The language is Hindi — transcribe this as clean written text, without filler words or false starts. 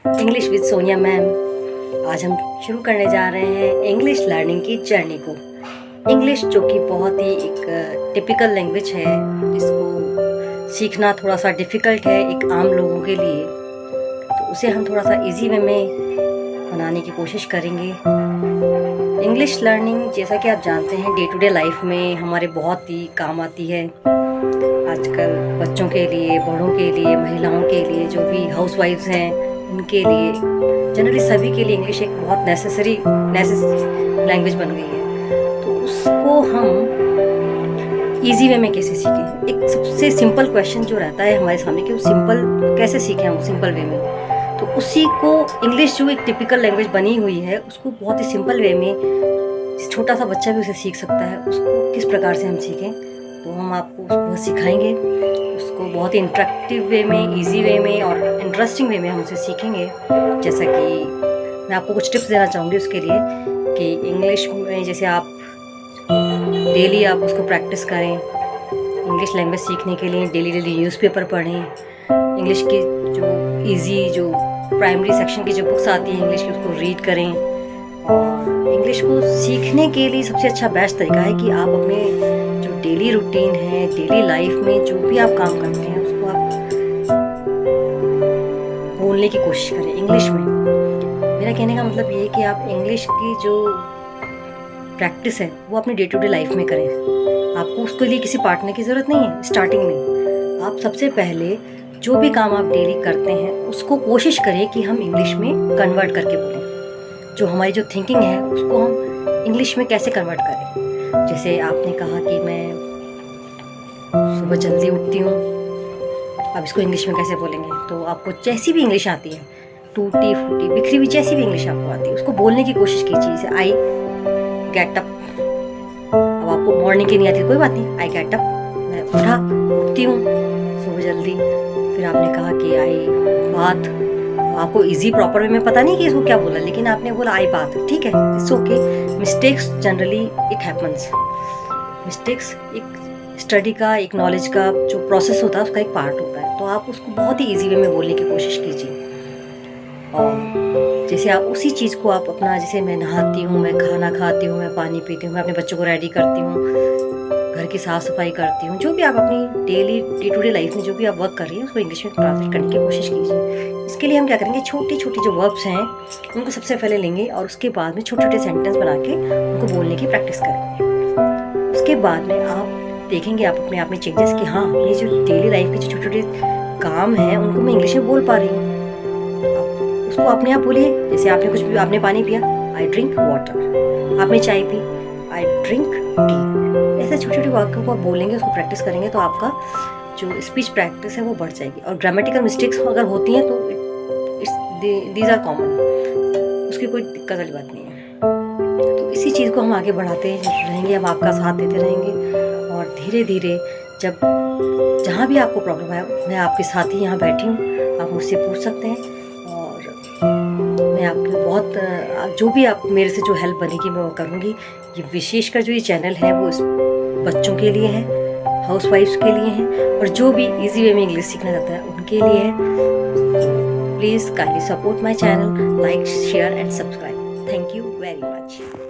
English with Sonia ma'am. आज हम शुरू करने जा रहे हैं इंग्लिश लर्निंग की जर्नी को। इंग्लिश जो कि बहुत ही एक टिपिकल लैंग्वेज है, जिसको सीखना थोड़ा सा डिफ़िकल्ट है एक आम लोगों के लिए, तो उसे हम थोड़ा सा इजी वे में बनाने की कोशिश करेंगे। इंग्लिश लर्निंग जैसा कि आप जानते हैं डे टू डे लाइफ में हमारे बहुत ही काम आती है। आजकल बच्चों के लिए, बड़ों के लिए, महिलाओं के लिए, जो भी हाउसवाइफ्स हैं उनके लिए, जनरली सभी के लिए इंग्लिश एक बहुत नेसेसरी लैंग्वेज बन गई है। तो उसको हम इजी वे में कैसे सीखें? एक सबसे सिंपल क्वेश्चन जो रहता है हमारे सामने कि वो सिंपल कैसे सीखें हम सिंपल वे में, तो उसी को इंग्लिश जो एक टिपिकल लैंग्वेज बनी हुई है उसको बहुत ही सिंपल वे में छोटा सा बच्चा भी उसे सीख सकता है। उसको किस प्रकार से हम सीखें, तो हम आपको उसको सिखाएंगे। उसको बहुत ही इंटरेक्टिव वे में, इजी वे में और इंटरेस्टिंग वे में हम उसे सीखेंगे। जैसा कि मैं आपको कुछ टिप्स देना चाहूँगी उसके लिए कि इंग्लिश में जैसे आप डेली आप उसको प्रैक्टिस करें। इंग्लिश लैंग्वेज सीखने के लिए डेली न्यूज़पेपर पढ़ें। इंग्लिश की जो इजी जो प्राइमरी सेक्शन की जो बुक्स आती हैं इंग्लिश की, उसको रीड करें। और इंग्लिश को सीखने के लिए सबसे अच्छा बेस्ट तरीका है कि आप अपने जो डेली रूटीन है, डेली लाइफ में जो भी आप काम करते हैं उसको आप बोलने की कोशिश करें इंग्लिश में। मेरा कहने का मतलब ये है कि आप इंग्लिश की जो प्रैक्टिस है वो अपने डे टू डे लाइफ में करें। आपको उसके लिए किसी पार्टनर की ज़रूरत नहीं है। स्टार्टिंग में आप सबसे पहले जो भी काम आप डेली करते हैं उसको कोशिश करें कि हम इंग्लिश में कन्वर्ट करके बोलें। जो हमारी जो थिंकिंग है उसको हम इंग्लिश में कैसे कन्वर्ट करें। जैसे आपने कहा कि मैं सुबह जल्दी उठती हूँ, अब इसको इंग्लिश में कैसे बोलेंगे? तो आपको जैसी भी इंग्लिश आती है, टूटी फूटी बिखरी हुई जैसी भी इंग्लिश आपको आती है, उसको बोलने की कोशिश कीजिए। जैसे आई गेट अप। अब आपको मॉर्निंग की नहीं आती, कोई बात नहीं, आई गेट अप, मैं उठती हूँ सुबह जल्दी। फिर आपने कहा कि आई बात। आपको इजी प्रॉपर वे में पता नहीं कि इसको क्या बोला, लेकिन आपने बोला आई बात, ठीक है, it's okay. Mistakes generally it happens. Mistakes एक स्टडी का, एक नॉलेज का जो प्रोसेस होता है उसका एक पार्ट होता है। तो आप उसको बहुत ही इजी वे में बोलने की कोशिश कीजिए। और जैसे आप उसी चीज़ को आप अपना, जैसे मैं नहाती हूँ, मैं खाना खाती हूँ, मैं पानी पीती हूँ, मैं अपने बच्चों को रेडी करती हूँ, घर की साफ़ सफाई करती हूँ, जो भी आप अपनी डे टू डे लाइफ में जो भी आप वर्क कर रही हैं उसको इंग्लिश में ट्रांसलेट करने की कोशिश कीजिए। इसके लिए हम क्या करेंगे, छोटी छोटी जो वर्ब्स हैं उनको सबसे पहले लेंगे और उसके बाद में छोटे छोटे सेंटेंस बना के उनको बोलने की प्रैक्टिस करेंगे। उसके बाद में आप देखेंगे आप अपने आप में चेंजेस कि हाँ, ये जो डेली लाइफ के जो छोटे छोटे काम हैं उनको मैं इंग्लिश में बोल पा रही हूँ। उसको अपने आप बोलिए। जैसे आपने कुछ भी, आपने पानी पिया, आई ड्रिंक वाटर। आपने चाय पी, आई ड्रिंक टी। ऐसे छोटे छोटे वाक्यों को आप बोलेंगे, उसको प्रैक्टिस करेंगे तो आपका जो स्पीच प्रैक्टिस है वो बढ़ जाएगी। और ग्रामेटिकल मिस्टेक्स अगर होती हैं तो दीज आर कॉमन, उसकी कोई दिक्कत वाली बात नहीं है। तो इसी चीज़ को हम आगे बढ़ाते रहेंगे, हम आपका साथ देते रहेंगे। और धीरे धीरे जब जहाँ भी आपको प्रॉब्लम आए, मैं आपके साथ ही यहाँ बैठी हूँ, आप मुझसे पूछ सकते हैं। और मैं आपको बहुत जो भी आप मेरे से जो हेल्प बनेगी मैं वो करूँगी। ये विशेषकर जो ये चैनल है वो बच्चों के लिए है, हाउसवाइफ्स के लिए हैं, और जो भी इजी वे में इंग्लिश सीखना चाहता है उनके लिए है। Please kindly support my channel, like, share and subscribe. Thank you very much.